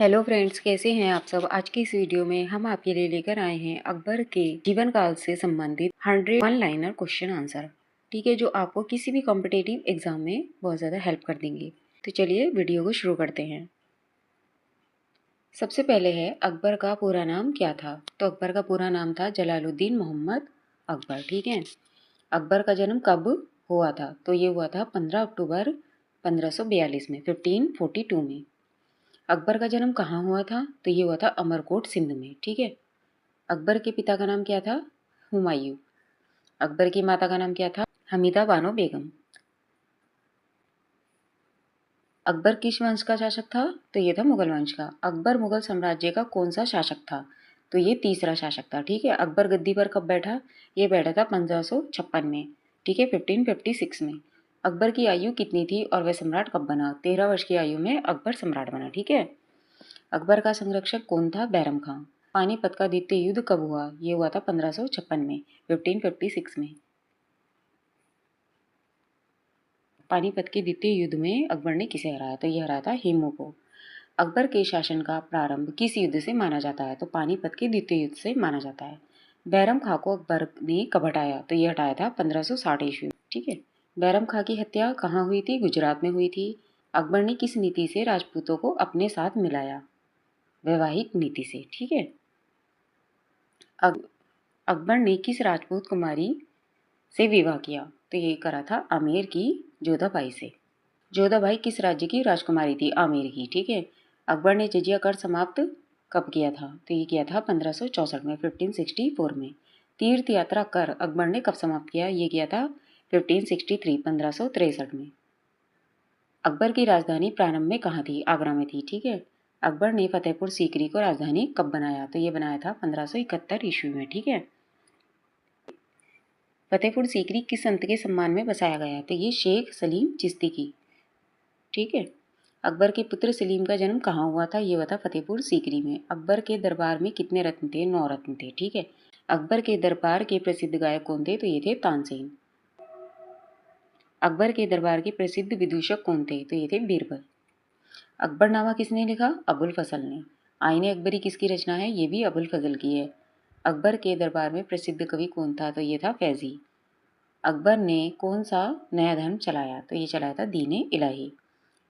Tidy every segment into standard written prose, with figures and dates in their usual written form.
Hello friends, कैसे हैं आप सब। आज की इस वीडियो में हम आपके लिए लेकर आए हैं अकबर के जीवन काल से संबंधित 100 वन लाइनर क्वेश्चन आंसर। ठीक है, जो आपको किसी भी कॉम्पिटेटिव एग्जाम में बहुत ज़्यादा हेल्प कर देंगे। तो चलिए वीडियो को शुरू करते हैं। सबसे पहले है, अकबर का पूरा नाम क्या था। तो अकबर का पूरा नाम था जलालुद्दीन मोहम्मद अकबर। ठीक है, अकबर का जन्म कब हुआ था। तो ये हुआ था 15 अक्टूबर 1542 में, 1542 में। अकबर का जन्म कहाँ हुआ था। तो ये हुआ था अमरकोट सिंध में। ठीक है, अकबर के पिता का नाम क्या था, हुमायूं। अकबर की माता का नाम क्या था, हमीदा बानो बेगम। अकबर किस वंश का शासक था। तो ये था मुगल वंश का। अकबर मुगल साम्राज्य का कौन सा शासक था। तो ये तीसरा शासक था। ठीक है, अकबर गद्दी पर कब बैठा। ये बैठा था 1556 में। ठीक है, 1556 में। अकबर की आयु कितनी थी और वह सम्राट कब बना। 13 वर्ष की आयु में अकबर सम्राट बना। ठीक है, अकबर का संरक्षक कौन था, बैरम खां। पानीपत का द्वितीय युद्ध कब हुआ। ये हुआ था 1556 में, 1556 में। पानीपत के द्वितीय युद्ध में अकबर ने किसे हराया। तो ये हराया था हेमू को। अकबर के शासन का प्रारंभ किस युद्ध से माना जाता है। तो पानीपत के द्वितीय युद्ध से माना जाता है। बैरम खां को अकबर ने कब हटाया। तो ये हटाया था 1560 ईस्वी में। ठीक है, बैरम खां की हत्या कहाँ हुई थी, गुजरात में हुई थी। अकबर ने किस नीति से राजपूतों को अपने साथ मिलाया, वैवाहिक नीति से। ठीक है, अकबर ने किस राजपूत कुमारी से विवाह किया। तो ये करा था आमेर की जोधाबाई से। जोधाबाई किस राज्य की राजकुमारी थी, आमेर की। ठीक है, अकबर ने जजिया कर समाप्त कब किया था। तो ये किया था 1564 में, 1564 में। तीर्थ यात्रा कर अकबर ने कब समाप्त किया। ये किया था 1563, 1563 में। अकबर की राजधानी प्रारंभ में कहाँ थी, आगरा में थी। ठीक है, अकबर ने फतेहपुर सीकरी को राजधानी कब बनाया। तो ये बनाया था 1571 ईस्वी में। ठीक है, फतेहपुर सीकरी किस संत के सम्मान में बसाया गया। तो ये शेख सलीम चिश्ती की। ठीक है, अकबर के पुत्र सलीम का जन्म कहाँ हुआ था। ये हुआ था फतेहपुर सीकरी में। अकबर के दरबार में कितने रत्न थे, 9 रत्न थे। ठीक है, अकबर के दरबार के प्रसिद्ध गायक कौन थे। तो ये थे तानसेन। अकबर के दरबार के प्रसिद्ध विदूषक कौन थे। तो ये थे बीरबल। अकबरनामा किसने लिखा, अबुल फजल ने। आईने अकबरी किसकी रचना है, ये भी अबुल फजल की है। अकबर के दरबार में प्रसिद्ध कवि कौन था। तो ये था फैजी। अकबर ने कौन सा नया धर्म चलाया। तो ये चलाया था दीन इलाही।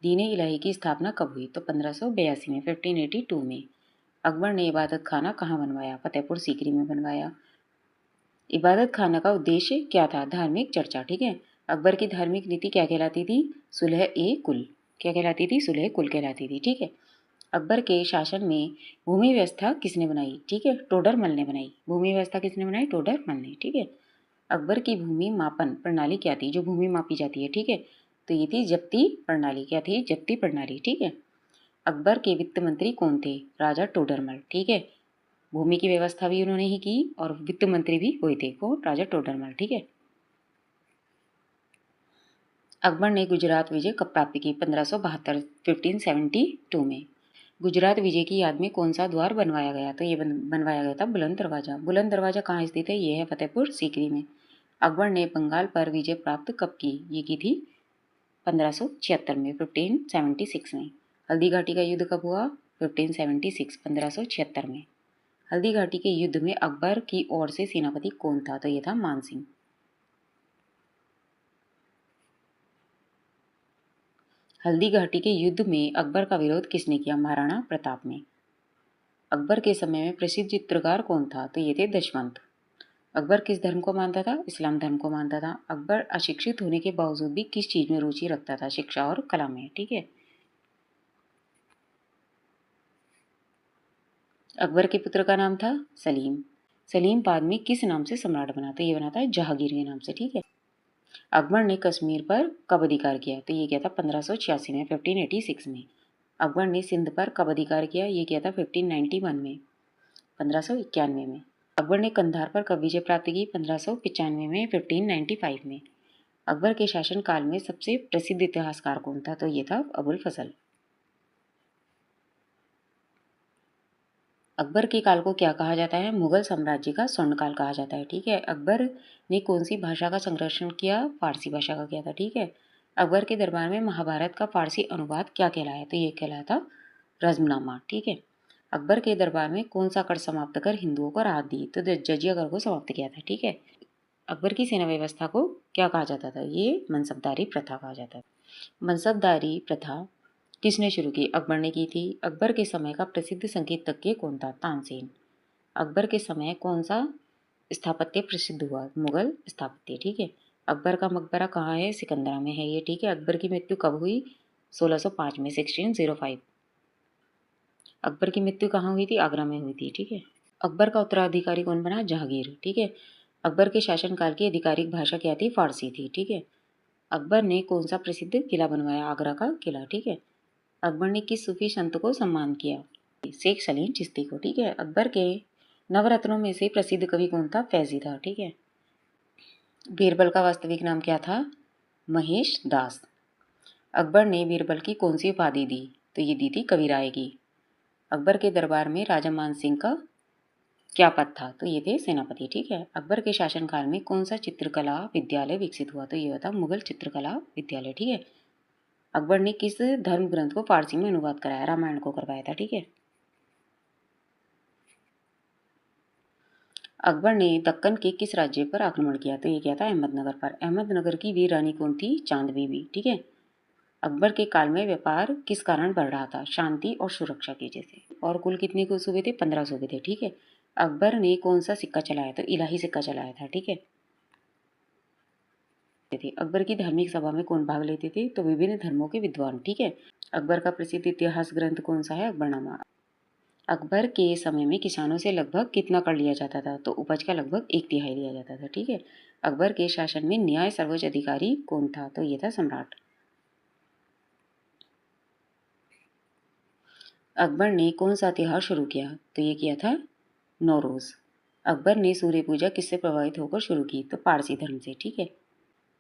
दीन इलाही की स्थापना कब हुई। तो 1582 में, 1582 में। अकबर ने इबादत खाना कहाँ बनवाया, फतेहपुर सीकरी में बनवाया। इबादत खाना का उद्देश्य क्या था, धार्मिक चर्चा। ठीक है, अकबर की धार्मिक नीति क्या कहलाती थी, सुलह ए कुल। क्या कहलाती थी, सुलह कुल कहलाती थी। ठीक है, अकबर के शासन में भूमि व्यवस्था किसने बनाई। ठीक है, टोडरमल ने बनाई। भूमि व्यवस्था किसने बनाई, टोडरमल ने। ठीक है, अकबर की भूमि मापन प्रणाली क्या थी, जो भूमि मापी जाती है। ठीक है, तो ये थी जब्ती प्रणाली। क्या थी, जब्ती प्रणाली। ठीक है, अकबर के वित्त मंत्री कौन थे, राजा टोडरमल। ठीक है, भूमि की व्यवस्था भी उन्होंने ही की और वित्त मंत्री भी हुए थे, कौन, राजा टोडरमल। ठीक है, अकबर ने गुजरात विजय कब प्राप्त की, 1572, 1572 में। गुजरात विजय की याद में कौन सा द्वार बनवाया गया। तो ये बनवाया गया था बुलंद दरवाजा। बुलंद दरवाजा कहाँ स्थित है, ये है फतेहपुर सीकरी में। अकबर ने बंगाल पर विजय प्राप्त कब की, ये की थी 1576 में, 1576 में। हल्दी घाटी का युद्ध कब हुआ, 1576, 1576 में। हल्दी घाटी के युद्ध में अकबर की ओर से सेनापति कौन था। तो ये था मान सिंह। हल्दी घाटी के युद्ध में अकबर का विरोध किसने किया, महाराणा प्रताप ने। अकबर के समय में प्रसिद्ध चित्रकार कौन था। तो ये थे दशवंत। अकबर किस धर्म को मानता था, इस्लाम धर्म को मानता था। अकबर अशिक्षित होने के बावजूद भी किस चीज में रुचि रखता था, शिक्षा और कला में। ठीक है, अकबर के पुत्र का नाम था सलीम। सलीम बाद में किस नाम से सम्राट बना। तो ये बना था जहांगीर के नाम से। ठीक है, अकबर ने कश्मीर पर कब अधिकार किया। तो ये किया था 1586 में, 1586 में। अकबर ने सिंध पर कब अधिकार किया। ये किया था 1591 में, 1591 में। अकबर ने कंधार पर कब विजय प्राप्त की, 1595 में, 1595 में। अकबर के शासन काल में सबसे प्रसिद्ध इतिहासकार कौन था। तो ये था अबुल फजल। अकबर के काल को क्या कहा जाता है, मुगल साम्राज्य का स्वर्ण काल कहा जाता है। ठीक है, अकबर ने कौन सी भाषा का संरक्षण किया, फारसी भाषा का किया था। ठीक है, अकबर के दरबार में महाभारत का फारसी अनुवाद क्या कहलाया। तो ये कहलाया था रज़्मनामा, ठीक है। अकबर के दरबार में कौन सा कर समाप्त कर हिंदुओं को राहत दी? तो जजिया कर को समाप्त किया था, ठीक है। अकबर की सेना व्यवस्था को क्या कहा जाता था? ये मनसबदारी प्रथा कहा जाता था। मनसबदारी प्रथा किसने शुरू की? अकबर ने की थी। अकबर के समय का प्रसिद्ध संगीतज्ञ कौन था? तानसेन। अकबर के समय कौन सा स्थापत्य प्रसिद्ध हुआ? मुगल स्थापत्य, ठीक है। अकबर का मकबरा कहाँ है? सिकंदरा में है ये, ठीक है। अकबर की मृत्यु कब हुई? 1605 में, 1605। अकबर की मृत्यु कहाँ हुई थी? आगरा में हुई थी, ठीक है। अकबर का उत्तराधिकारी कौन बना? जहांगीर, ठीक है। अकबर के शासनकाल की आधिकारिक भाषा क्या थी? फारसी थी, ठीक है। अकबर ने कौन सा प्रसिद्ध किला बनवाया? आगरा का किला, ठीक है। अकबर ने किस सूफी संत को सम्मान किया? शेख सलीम चिश्ती को, ठीक है। अकबर के नवरत्नों में से प्रसिद्ध कवि कौन था? फैजी था, ठीक है। बीरबल का वास्तविक नाम क्या था? महेश दास। अकबर ने बीरबल की कौन सी उपाधि दी? तो ये दी थी कविराय की। अकबर के दरबार में राजा मान सिंह का क्या पद था? तो ये थे सेनापति, ठीक है। अकबर के शासनकाल में कौन सा चित्रकला विद्यालय विकसित हुआ? तो ये था मुगल चित्रकला विद्यालय, ठीक है। अकबर ने किस धर्म ग्रंथ को फारसी में अनुवाद कराया? रामायण को करवाया था, ठीक है। अकबर ने दक्कन के किस राज्य पर आक्रमण किया? तो ये क्या था? अहमदनगर पर। अहमदनगर की वीर रानी कौन थी? चांद बीबी, ठीक है। अकबर के काल में व्यापार किस कारण बढ़ रहा था? शांति और सुरक्षा की वजह से। और कुल कितने को सूबे थे? 15 सूबे थे, ठीक है। अकबर ने कौन सा सिक्का चलाया? तो इलाही सिक्का चलाया था, ठीक है। अकबर की धार्मिक सभा में कौन भाग लेते थे? तो विभिन्न धर्मों के विद्वान, ठीक है। अकबर का प्रसिद्ध इतिहास ग्रंथ कौन सा है? अकबरनामा। अकबर के समय में किसानों से लगभग कितना कर लिया जाता था? तो उपज का लगभग 1/3 लिया जाता था, ठीक है। अकबर के शासन में न्याय सर्वोच्च अधिकारी कौन था? तो ये था सम्राट। अकबर ने कौन सा त्योहार शुरू किया? तो ये किया था नौरोज। अकबर ने सूर्य पूजा किससे प्रभावित होकर शुरू की? तो पारसी धर्म से, ठीक है।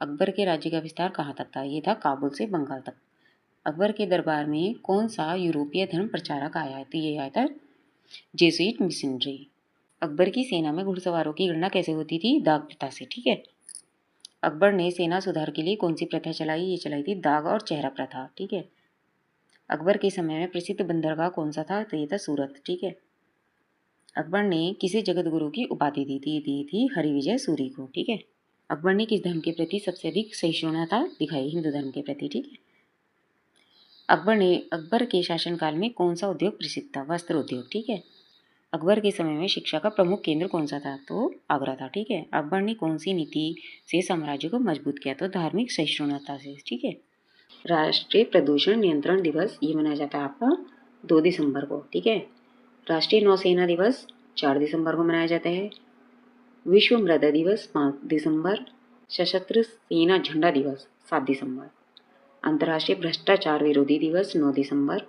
अकबर के राज्य का विस्तार कहाँ तक था? ये था काबुल से बंगाल तक। अकबर के दरबार में कौन सा यूरोपीय धर्म प्रचारक आया है? तो ये आया था जेसुइट मिशनरी। अकबर की सेना में घुड़सवारों की गणना कैसे होती थी? दाग प्रथा से, ठीक है। अकबर ने सेना सुधार के लिए कौन सी प्रथा चलाई? ये चलाई थी दाग और चेहरा प्रथा, ठीक है। अकबर के समय में प्रसिद्ध बंदरगाह कौन सा था? तो ये था सूरत, ठीक है। अकबर ने किसे जगत गुरु की उपाधि दी थी हरिविजय सूरी को, ठीक है। अकबर ने किस धर्म के प्रति सबसे अधिक सहिष्णुता दिखाई? हिंदू धर्म के प्रति, ठीक है। अकबर के शासनकाल में कौन सा उद्योग प्रसिद्ध था? वस्त्र उद्योग, ठीक है। अकबर के समय में शिक्षा का प्रमुख केंद्र कौन सा था? तो आगरा था, ठीक है। अकबर ने कौन सी नीति से साम्राज्य को मजबूत किया? तो धार्मिक सहिष्णुता से, ठीक है। राष्ट्रीय प्रदूषण नियंत्रण दिवस ये मनाया जाता है आपका 2 दिसंबर को, ठीक है। राष्ट्रीय नौसेना दिवस 4 दिसंबर को मनाया जाता है। विश्व मृदा दिवस 5 दिसंबर। सशस्त्र सेना झंडा दिवस 7 दिसंबर। अंतर्राष्ट्रीय भ्रष्टाचार विरोधी दिवस 9 दिसंबर।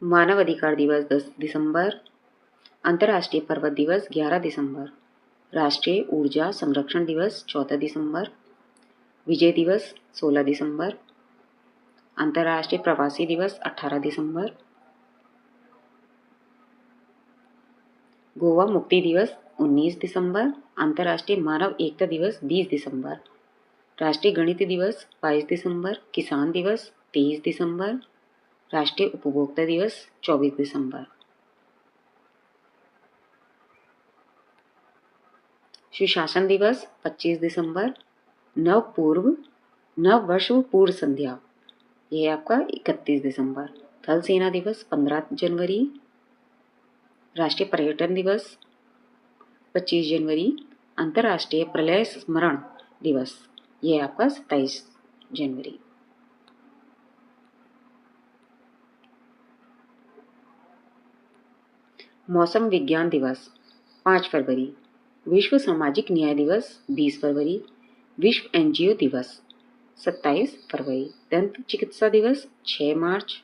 मानव अधिकार दिवस 10 दिसंबर। अंतर्राष्ट्रीय पर्वत दिवस 11 दिसंबर। राष्ट्रीय ऊर्जा संरक्षण दिवस 14 दिसंबर। विजय दिवस 16 दिसंबर। अंतर्राष्ट्रीय प्रवासी दिवस 18 दिसंबर। गोवा मुक्ति दिवस 19 दिसंबर। अंतर्राष्ट्रीय मानव एकता दिवस 20 दिसंबर। राष्ट्रीय गणित दिवस 22 दिसंबर। किसान दिवस 23 दिसंबर। राष्ट्रीय उपभोक्ता दिवस 24 दिसंबर। सुशासन दिवस 25 दिसंबर। नव वर्ष पूर्व संध्या ये आपका 31 दिसंबर। थल सेना दिवस 15 जनवरी। राष्ट्रीय पर्यटन दिवस 25 जनवरी। अंतर्राष्ट्रीय प्रलय स्मरण दिवस ये आपका 27 जनवरी। मौसम विज्ञान दिवस 5 फरवरी। विश्व सामाजिक न्याय दिवस 20 फरवरी। विश्व एनजीओ दिवस 27 फरवरी। दंत चिकित्सा दिवस 6 मार्च।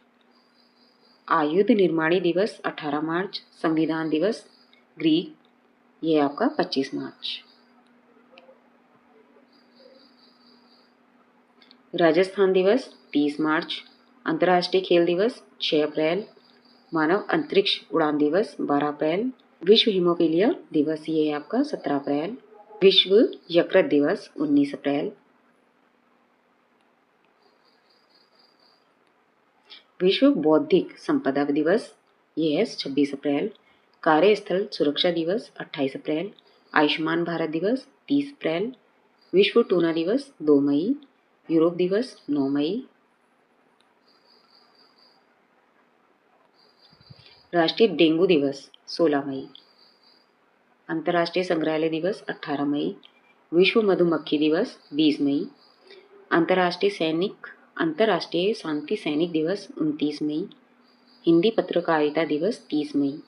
आयुध निर्माणी दिवस 18 मार्च। संविधान दिवस ग्रीक ये आपका 25 मार्च। राजस्थान दिवस 30 मार्च। अंतर्राष्ट्रीय खेल दिवस 6 अप्रैल। मानव अंतरिक्ष उड़ान दिवस 12 अप्रैल। विश्व हीमोफीलिया दिवस ये है आपका 17 अप्रैल। विश्व यकृत दिवस 19 अप्रैल। विश्व बौद्धिक संपदा दिवस ये है 26 अप्रैल। कार्यस्थल सुरक्षा दिवस 28 अप्रैल। आयुष्मान भारत दिवस 30 अप्रैल। विश्व टूना दिवस 2 मई। यूरोप दिवस 9 मई। राष्ट्रीय डेंगू दिवस 16 मई। अंतर्राष्ट्रीय संग्रहालय दिवस 18 मई। विश्व मधुमक्खी दिवस 20 मई। अंतर्राष्ट्रीय शांति सैनिक दिवस 29 मई। हिंदी पत्रकारिता दिवस 30 मई।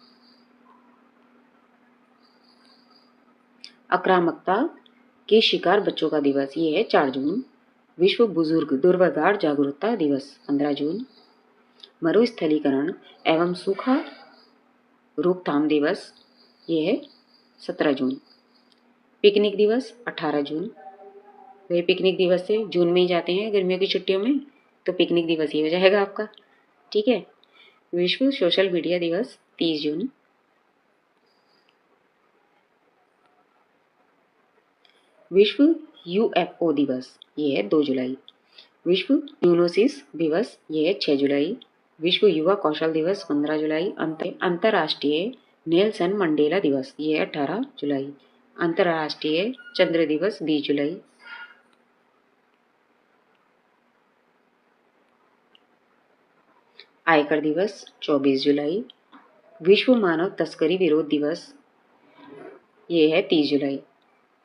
आक्रामकता के शिकार बच्चों का दिवस ये है 4 जून। विश्व बुजुर्ग दुर्व्यवहार जागरूकता दिवस 15 जून। मरुस्थलीकरण एवं सूखा रोकथाम दिवस ये है 17 जून। पिकनिक दिवस 18 जून। वे पिकनिक दिवस से जून में ही जाते हैं गर्मियों की छुट्टियों में, तो पिकनिक दिवस ही हो जाएगा आपका। ठीक है। विश्व सोशल मीडिया दिवस 30 जून। विश्व यूएफओ दिवस ये है 2 जुलाई। विश्व यूनोसिस दिवस ये है 6 जुलाई। विश्व युवा कौशल दिवस 15 जुलाई। अंतर्राष्ट्रीय नेल्सन मंडेला दिवस ये है 18 जुलाई। अंतर्राष्ट्रीय चंद्र दिवस 20 जुलाई। आयकर दिवस 24 जुलाई। विश्व मानव तस्करी विरोध दिवस ये है 30 जुलाई।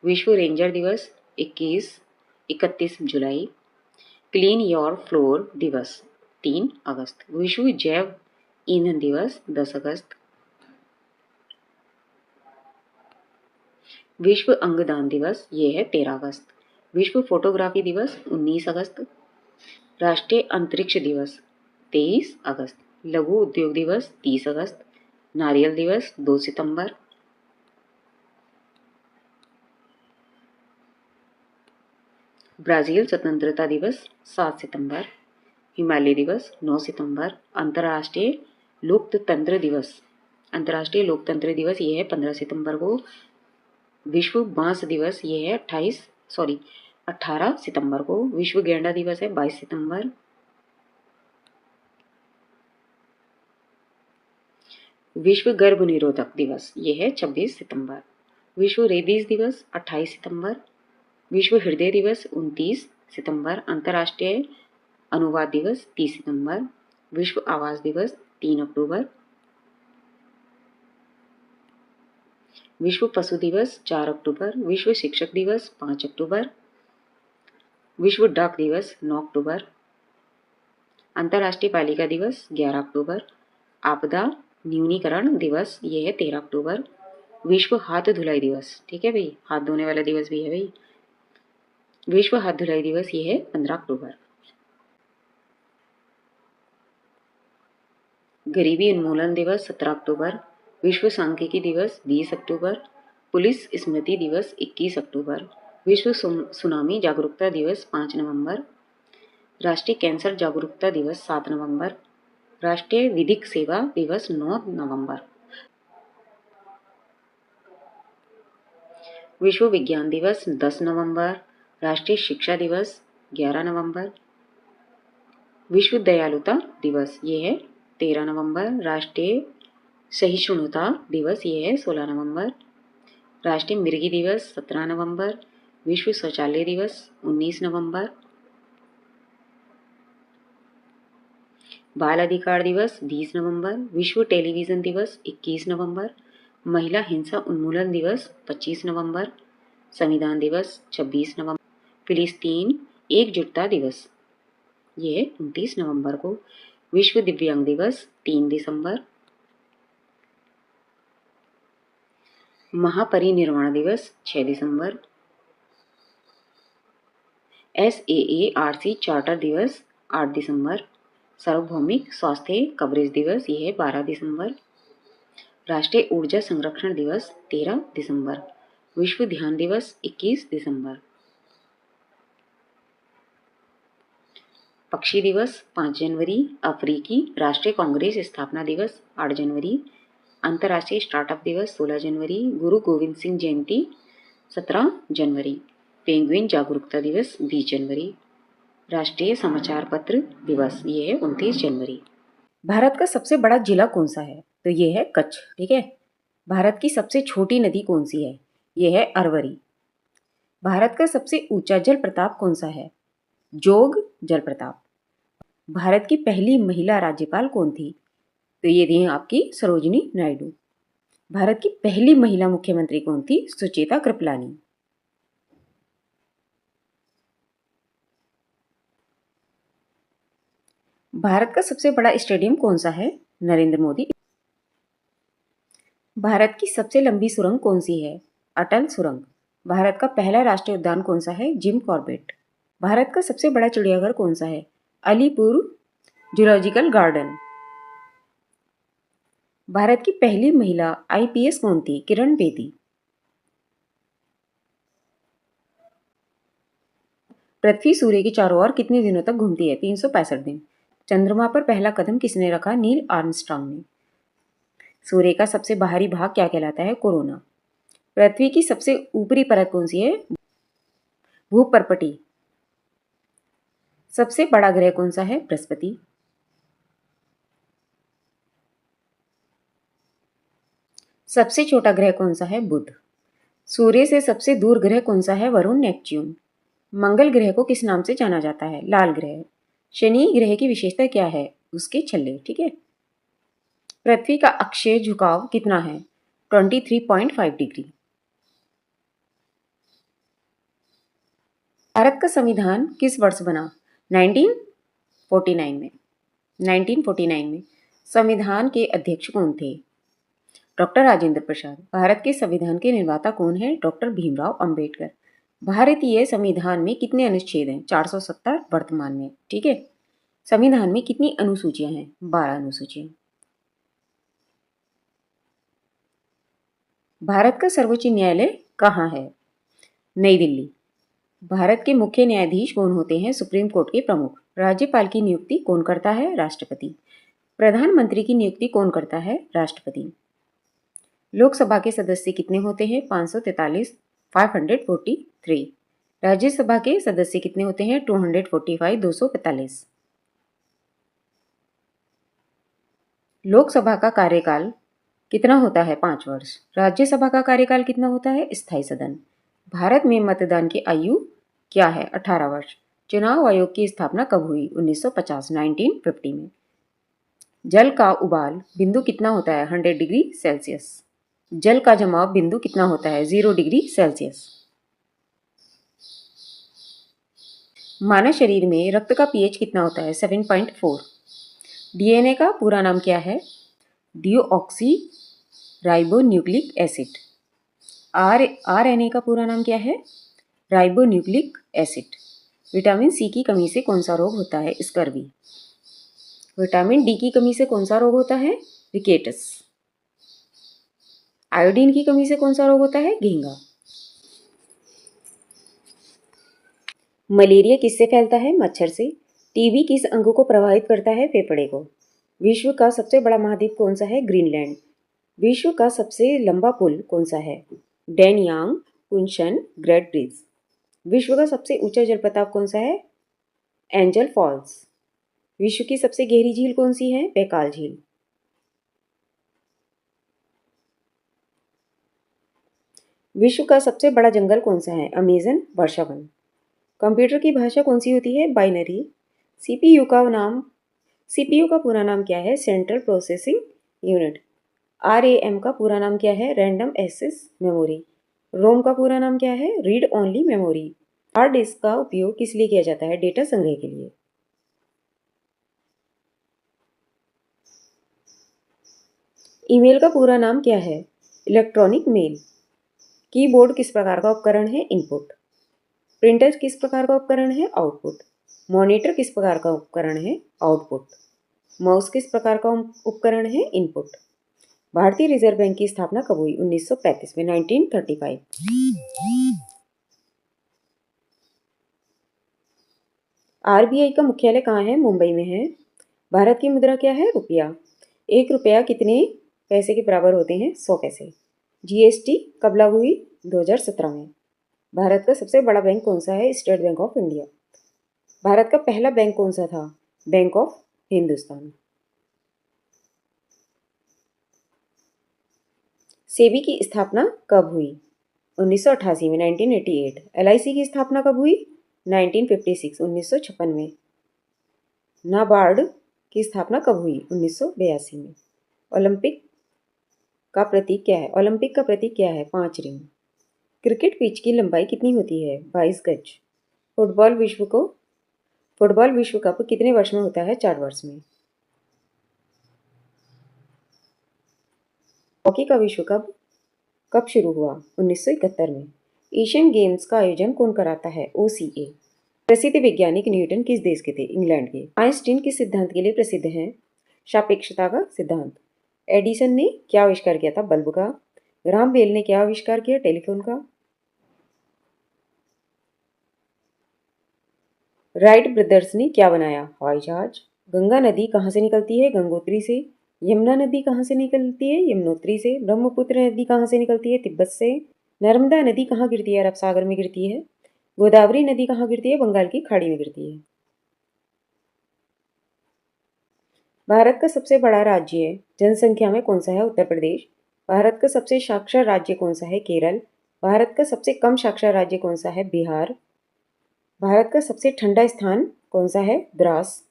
विश्व रेंजर दिवस 31 जुलाई। क्लीन योर फ्लोर दिवस 3 अगस्त। विश्व जैव ईंधन दिवस 10 अगस्त। विश्व अंगदान दिवस ये है 13 अगस्त। विश्व फोटोग्राफी दिवस 19 अगस्त। राष्ट्रीय अंतरिक्ष दिवस 23 अगस्त। लघु उद्योग दिवस 30 अगस्त। नारियल दिवस 2 सितंबर। ब्राजील स्वतंत्रता दिवस 7 सितंबर। हिमालय दिवस 9 सितंबर। अंतर्राष्ट्रीय लोकतंत्र दिवस ये है 15 सितंबर को। विश्व बांस दिवस ये है 18 सितंबर को। विश्व गेंडा दिवस है 22 सितंबर। विश्व गर्भ निरोधक दिवस ये है 26 सितंबर। विश्व रेबीज दिवस 28 सितंबर। विश्व हृदय दिवस 29 सितंबर। अंतर्राष्ट्रीय अनुवाद दिवस 30 सितंबर। विश्व आवास दिवस 3 अक्टूबर। विश्व पशु दिवस 4 अक्टूबर। विश्व शिक्षक दिवस 5 अक्टूबर। विश्व डाक दिवस 9 अक्टूबर। अंतर्राष्ट्रीय बालिका दिवस 11 अक्टूबर। आपदा न्यूनीकरण दिवस ये है 13 अक्टूबर। विश्व हाथ धुलाई दिवस, ठीक है भाई, हाथ धोने वाला दिवस भी है भाई। विश्व हाथ धुलाई दिवस ये है 15 अक्टूबर। गरीबी उन्मूलन दिवस 17 अक्टूबर। विश्व सांख्यिकी दिवस 20 अक्टूबर। पुलिस स्मृति दिवस 21 अक्टूबर। विश्व सुनामी जागरूकता दिवस 5 नवंबर। राष्ट्रीय कैंसर जागरूकता दिवस 7 नवंबर। राष्ट्रीय विधिक सेवा दिवस 9 नवंबर। विश्व विज्ञान दिवस 10 नवंबर। राष्ट्रीय शिक्षा दिवस 11 नवंबर। विश्व दयालुता दिवस ये है 13 नवंबर। राष्ट्रीय सहिष्णुता दिवस ये है 16 नवंबर। राष्ट्रीय मिर्गी दिवस 17 नवंबर। विश्व शौचालय दिवस 19 नवंबर। बाल अधिकार दिवस 20 नवंबर। विश्व टेलीविजन दिवस 21 नवंबर। महिला हिंसा उन्मूलन दिवस 25 नवंबर। संविधान दिवस 26 नवंबर। फिलिस्तीन एकजुटता दिवस ये 29 नवंबर को। विश्व दिव्यांग दिवस 3 दिसंबर। महापरिनिर्वाण दिवस 6 दिसंबर। SAARC चार्टर दिवस 8 दिसंबर। सार्वभौमिक स्वास्थ्य कवरेज दिवस ये है 12 दिसंबर। राष्ट्रीय ऊर्जा संरक्षण दिवस 13 दिसंबर। विश्व ध्यान दिवस 21 दिसंबर। पक्षी दिवस 5 जनवरी। अफ्रीकी राष्ट्रीय कांग्रेस स्थापना दिवस 8 जनवरी। अंतर्राष्ट्रीय स्टार्टअप दिवस 16 जनवरी। गुरु गोविंद सिंह जयंती 17 जनवरी। पेंगुइन जागरूकता दिवस 20 जनवरी। राष्ट्रीय समाचार पत्र दिवस ये है 29 जनवरी। भारत का सबसे बड़ा जिला कौन सा है? तो ये है कच्छ। ठीक है। भारत की सबसे छोटी नदी कौन सी है? ये है अरवरी। भारत का सबसे ऊंचा जल प्रताप कौन सा है? जोग जल प्रताप। भारत की पहली महिला राज्यपाल कौन थी? तो ये थी आपकी सरोजिनी नायडू। भारत की पहली महिला मुख्यमंत्री कौन थी? सुचेता कृपलानी। भारत का सबसे बड़ा स्टेडियम कौन सा है? नरेंद्र मोदी। भारत की सबसे लंबी सुरंग कौन सी है? अटल सुरंग। भारत का पहला राष्ट्रीय उद्यान कौन सा है? Jim Corbett. भारत का सबसे बड़ा चिड़ियाघर कौन सा है? Alipur zoological garden. भारत की पहली महिला आईपीएस कौन थी? किरण बेदी। पृथ्वी सूर्य के चारों ओर कितने दिनों तक घूमती है? 365 दिन। चंद्रमा पर पहला कदम किसने रखा? नील आर्मस्ट्रांग ने। सूर्य का सबसे बाहरी भाग क्या कहलाता है? कोरोना। पृथ्वी की सबसे ऊपरी परत कौन सी है? भूपर्पटी। सबसे बड़ा ग्रह कौन सा है? बृहस्पति। सबसे छोटा ग्रह कौन सा है? बुध। सूर्य से सबसे दूर ग्रह कौन सा है? वरुण, नेपच्यून। मंगल ग्रह को किस नाम से जाना जाता है? लाल ग्रह। शनि ग्रह की विशेषता क्या है? उसके छल्ले। ठीक है। पृथ्वी का अक्षीय झुकाव कितना है? 23.5 डिग्री। भारत का संविधान किस वर्ष बना? 1949 में। 1949 में। संविधान के अध्यक्ष कौन थे? डॉक्टर राजेंद्र प्रसाद। भारत के संविधान के निर्माता कौन है? डॉक्टर भीमराव अंबेडकर। भारतीय संविधान में कितने अनुच्छेद हैं? 470 वर्तमान में। ठीक है। संविधान में कितनी अनुसूचियां हैं? 12 अनुसूचियां। भारत का सर्वोच्च न्यायालय कहाँ है? नई दिल्ली। भारत के मुख्य न्यायाधीश कौन होते हैं? सुप्रीम कोर्ट के प्रमुख। राज्यपाल की नियुक्ति कौन करता है? राष्ट्रपति। प्रधानमंत्री की नियुक्ति कौन करता है? राष्ट्रपति। लोकसभा के सदस्य कितने होते हैं? 543, 543। राज्यसभा के सदस्य कितने होते हैं? 245, 245। लोकसभा का कार्यकाल कितना होता है? 5 वर्ष। राज्यसभा का कार्यकाल कितना होता है? स्थायी सदन। भारत में मतदान की आयु क्या है? 18 वर्ष। चुनाव आयोग की स्थापना कब हुई? 1950, 1950 में। जल का उबाल बिंदु कितना होता है? 100 डिग्री सेल्सियस। जल का जमाव बिंदु कितना होता है? 0 डिग्री सेल्सियस। मानव शरीर में रक्त का पीएच कितना होता है? 7.4। डीएनए का पूरा नाम क्या है? Deoxy ribonucleic acid. आरएनए का पूरा नाम क्या है? Ribonucleic acid. विटामिन सी की कमी से कौन सा रोग होता है? स्कर्वी। विटामिन डी की कमी से कौन सा रोग होता है? रिकेटस। आयोडीन की कमी से कौन सा रोग होता है? घेंगा। मलेरिया किससे फैलता है? मच्छर से। टीबी किस अंग को प्रभावित करता है? फेफड़े को। विश्व का सबसे बड़ा महाद्वीप कौन सा है? ग्रीनलैंड। विश्व का सबसे लंबा पुल कौन सा है? Danyang Kunshan Great Bridge. विश्व का सबसे ऊंचा जलप्रपात कौन सा है? Angel Falls. विश्व की सबसे गहरी झील कौन सी है? बैकाल झील। विश्व का सबसे बड़ा जंगल कौन सा है? अमेजन वर्षावन। कंप्यूटर की भाषा कौन सी होती है? बाइनरी। सीपीयू का पूरा नाम क्या है? Central processing unit. आरएएम का पूरा नाम क्या है? Random access memory. रोम का पूरा नाम क्या है? Read only memory. Hard disk का उपयोग किस लिए किया जाता है? डेटा संग्रह के लिए। ईमेल का पूरा नाम क्या है? Electronic mail. कीबोर्ड किस प्रकार का उपकरण है? इनपुट। प्रिंटर किस प्रकार का उपकरण है? आउटपुट। मॉनिटर किस प्रकार का उपकरण है? आउटपुट। माउस किस प्रकार का उपकरण है? इनपुट। भारतीय रिजर्व बैंक की स्थापना कब हुई? 1935 में, 1935। आरबीआई का मुख्यालय कहाँ है? मुंबई में है। भारत की मुद्रा क्या है? रुपया। 1 रुपया कितने पैसे के बराबर होते हैं? 100 पैसे। जीएसटी कब लागू हुई? 2017 में। भारत का सबसे बड़ा बैंक कौन सा है? State bank of India. Bharat का पहला बैंक कौन सा था? Bank of Hindustan. सेबी की स्थापना कब हुई? 1988 में, 1988। LIC की स्थापना कब हुई? 1956, 1956 में। नाबार्ड की स्थापना कब हुई? 1982 में। ओलंपिक का प्रतीक क्या है? ओलंपिक का प्रतीक क्या है? 5 रिंग। क्रिकेट पिच की लंबाई कितनी होती है? 22 गज। फुटबॉल विश्व कप कितने वर्ष में होता है? 4 वर्ष में। हॉकी का विश्व कप कब शुरू हुआ? 1971 में। एशियन गेम्स का आयोजन कौन कराता है? OCA। प्रसिद्ध वैज्ञानिक न्यूटन किस देश के थे? इंग्लैंड के। आइंस्टीन किस सिद्धांत के लिए प्रसिद्ध हैं? सापेक्षता का सिद्धांत। एडिसन ने क्या आविष्कार किया था? बल्ब का। ग्राहम बेल ने क्या आविष्कार किया? टेलीफोन का। राइट ब्रदर्स ने क्या बनाया? हवाई जहाज। गंगा नदी कहाँ से निकलती है? गंगोत्री से। यमुना नदी कहाँ से निकलती है? यमुनोत्री से। ब्रह्मपुत्र नदी कहाँ से निकलती है? तिब्बत से। नर्मदा नदी कहाँ गिरती है? अरब सागर में गिरती है। गोदावरी नदी कहाँ गिरती है? बंगाल की खाड़ी में गिरती है। भारत का सबसे बड़ा राज्य जनसंख्या में कौन सा है? उत्तर प्रदेश। भारत का सबसे साक्षर राज्य कौन सा है? केरल। भारत का सबसे कम साक्षर राज्य कौन सा है? बिहार। भारत का सबसे ठंडा स्थान कौन सा है? द्रास।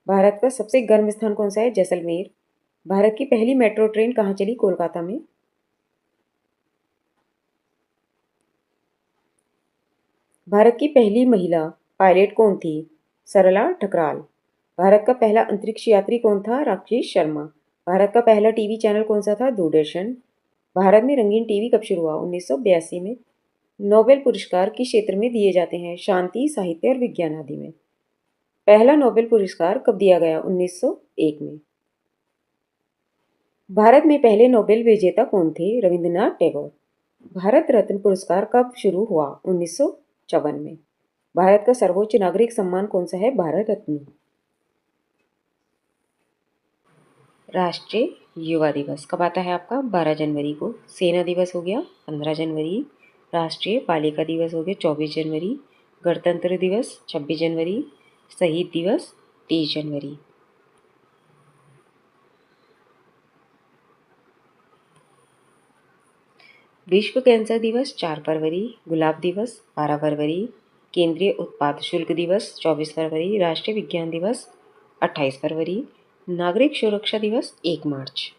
भारत का सबसे गर्म स्थान कौन सा है? जैसलमेर। भारत की पहली मेट्रो ट्रेन कहाँ चली? कोलकाता में। भारत की पहली महिला पायलट कौन थी? सरला ठकराल। भारत का पहला अंतरिक्ष यात्री कौन था? राकेश शर्मा। भारत का पहला टीवी चैनल कौन सा था? दूरदर्शन। भारत में रंगीन टीवी कब शुरू हुआ? 1982 में। नोबेल पुरस्कार किस क्षेत्र में दिए जाते हैं? शांति, साहित्य और विज्ञान आदि में। पहला नोबेल पुरस्कार कब दिया गया? 1901 में। भारत में पहले नोबेल विजेता कौन थे? रविंद्रनाथ टैगोर। भारत रत्न पुरस्कार कब शुरू हुआ? 1954 में। भारत का सर्वोच्च नागरिक सम्मान कौन सा है? भारत रत्न। राष्ट्रीय युवा दिवस कब आता है आपका? 12 जनवरी को। सेना दिवस हो गया 15 जनवरी। राष्ट्रीय बालिका दिवस हो गया 24 जनवरी। गणतंत्र दिवस 26 जनवरी। शहीद दिवस 30 जनवरी। विश्व कैंसर दिवस 4 फरवरी। गुलाब दिवस 12 फरवरी। केंद्रीय उत्पाद शुल्क दिवस 24 फरवरी। राष्ट्रीय विज्ञान दिवस 28 फरवरी। नागरिक सुरक्षा दिवस 1 मार्च।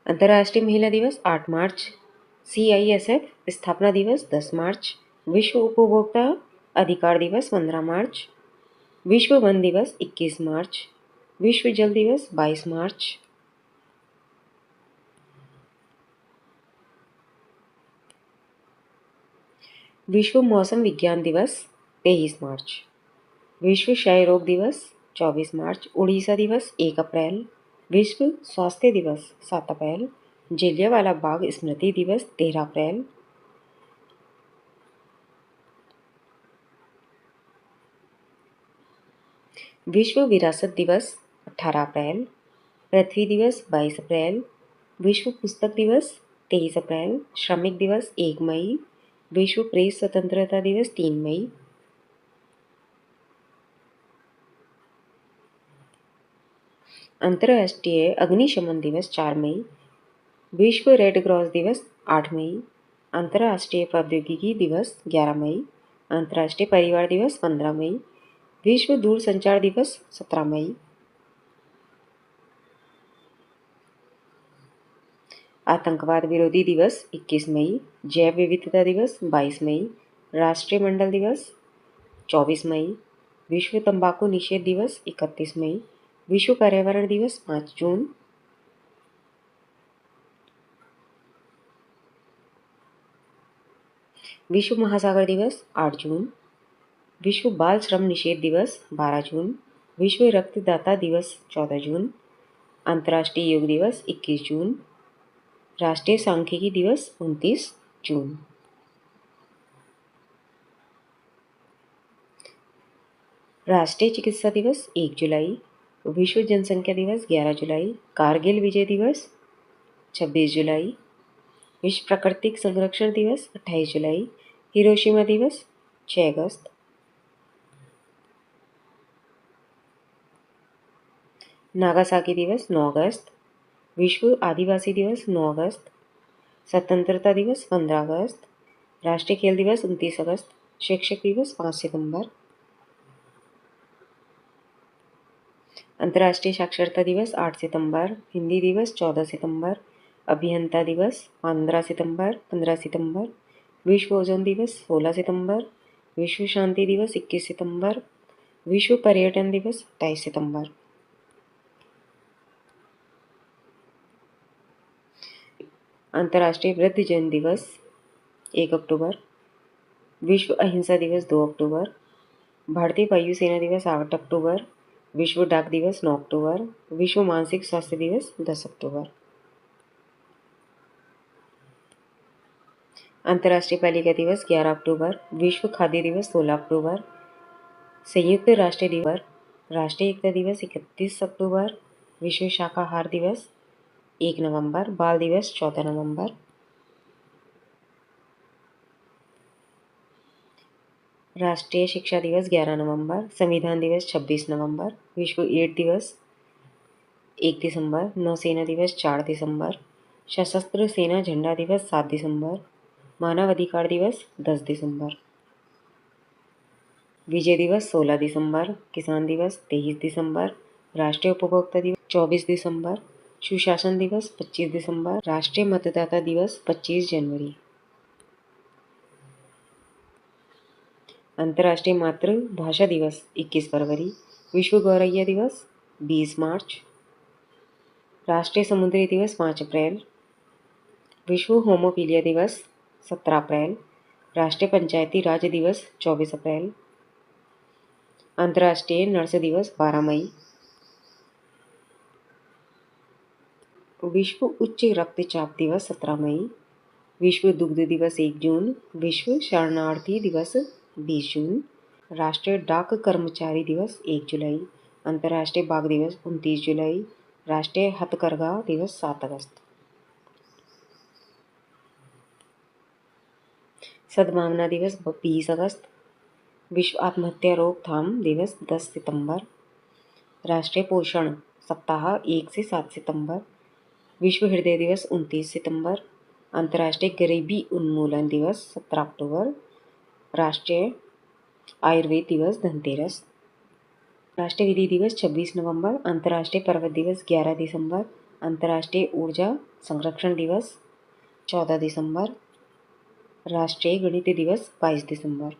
अंतर्राष्ट्रीय महिला दिवस 8 मार्च। CISF स्थापना दिवस 10 मार्च। विश्व उपभोक्ता अधिकार दिवस 15 मार्च। विश्व वन दिवस 21 मार्च। विश्व जल दिवस 22 मार्च। विश्व मौसम विज्ञान दिवस 23 मार्च। विश्व क्षय रोग दिवस 24 मार्च। उड़ीसा दिवस 1 अप्रैल। विश्व स्वास्थ्य दिवस 7 अप्रैल। जलियांवाला बाग स्मृति दिवस 13 अप्रैल। विश्व विरासत दिवस 18 अप्रैल। पृथ्वी दिवस 22 अप्रैल। विश्व पुस्तक दिवस 23 अप्रैल। श्रमिक दिवस 1 मई। विश्व प्रेस स्वतंत्रता दिवस 3 मई। अंतर्राष्ट्रीय अग्निशमन दिवस 4 मई। विश्व रेड क्रॉस दिवस 8 मई। अंतर्राष्ट्रीय प्रौद्योगिकी दिवस 11 मई। अंतर्राष्ट्रीय परिवार दिवस 15 मई। विश्व दूरसंचार दिवस 17 मई। आतंकवाद विरोधी दिवस 21 मई। जैव विविधता दिवस 22 मई। राष्ट्रीय मंडल दिवस 24 मई। विश्व तंबाकू निषेध दिवस 31 मई। विश्व पर्यावरण दिवस 5 जून। विश्व महासागर दिवस 8 जून। विश्व बाल श्रम निषेध दिवस 12 जून। विश्व रक्तदाता दिवस 14 जून। अंतर्राष्ट्रीय योग दिवस 21 जून। राष्ट्रीय सांख्यिकी दिवस 29 जून। राष्ट्रीय चिकित्सा दिवस 1 जुलाई। विश्व जनसंख्या दिवस 11 जुलाई। कारगिल विजय दिवस 26 जुलाई। विश्व प्राकृतिक संरक्षण दिवस 28 जुलाई। हिरोशिमा दिवस 6 अगस्त। नागासाकी दिवस 9 अगस्त, विश्व आदिवासी दिवस 9 अगस्त, स्वतंत्रता दिवस 15 अगस्त, राष्ट्रीय खेल दिवस 29 अगस्त, शिक्षक दिवस 5 सितंबर, अंतर्राष्ट्रीय साक्षरता दिवस 8 सितंबर, हिंदी दिवस 14 सितंबर, अभियंता दिवस 15 सितंबर, विश्व ओजोन दिवस 16 सितंबर, विश्व शांति दिवस 21 सितंबर, विश्व पर्यटन दिवस 28 सितंबर। अंतर्राष्ट्रीय वृद्धजन दिवस 1 अक्टूबर, विश्व अहिंसा दिवस 2 अक्टूबर, भारतीय वायुसेना दिवस 8 अक्टूबर, विश्व डाक दिवस 9 अक्टूबर, विश्व मानसिक स्वास्थ्य दिवस 10 अक्टूबर। अंतर्राष्ट्रीय बालिका दिवस 11 अक्टूबर, विश्व खाद्य दिवस 16 अक्टूबर, संयुक्त राष्ट्र दिवस, राष्ट्रीय एकता दिवस 31 अक्टूबर, विश्व शाकाहार दिवस 1 नवंबर, बाल दिवस 14 नवंबर, राष्ट्रीय शिक्षा दिवस 11 नवंबर, संविधान दिवस 26 नवंबर, विश्व एड्स दिवस 1 दिसंबर, नौसेना दिवस 4 दिसंबर, सशस्त्र सेना झंडा दिवस 7 दिसंबर, मानव अधिकार दिवस 10 दिसंबर, विजय दिवस 16 दिसंबर, किसान दिवस 23 दिसंबर, राष्ट्रीय उपभोक्ता दिवस 24 दिसंबर, सुशासन दिवस 25 दिसंबर, राष्ट्रीय मतदाता दिवस 25 जनवरी। अंतर्राष्ट्रीय मातृभाषा दिवस 21 फरवरी, विश्व गौरैया दिवस 20 मार्च, राष्ट्रीय समुद्री दिवस 5 अप्रैल, विश्व होमोफिलिया दिवस 17 अप्रैल, राष्ट्रीय पंचायती राज दिवस 24 अप्रैल, अंतर्राष्ट्रीय नर्स दिवस 12 मई, विश्व उच्च रक्तचाप दिवस 17 मई, विश्व दुग्ध दिवस 1 जून, विश्व शरणार्थी दिवस 20 जून, राष्ट्रीय डाक कर्मचारी दिवस 1 जुलाई, अंतर्राष्ट्रीय बाघ दिवस 29 जुलाई, राष्ट्रीय हथकरघा दिवस 7 अगस्त, सद्भावना दिवस 20 अगस्त, विश्व आत्महत्या रोकथाम दिवस 10 सितंबर, राष्ट्रीय पोषण सप्ताह 1 से 7 सितंबर, विश्व हृदय दिवस 29 सितंबर, अंतर्राष्ट्रीय गरीबी उन्मूलन दिवस 17 अक्टूबर, राष्ट्रीय आयुर्वेद दिवस धनतेरस, राष्ट्रीय विधि दिवस 26 नवंबर, अंतर्राष्ट्रीय पर्वत दिवस 11 दिसंबर, अंतर्राष्ट्रीय ऊर्जा संरक्षण दिवस 14 दिसंबर, राष्ट्रीय गणित दिवस 22 दिसंबर।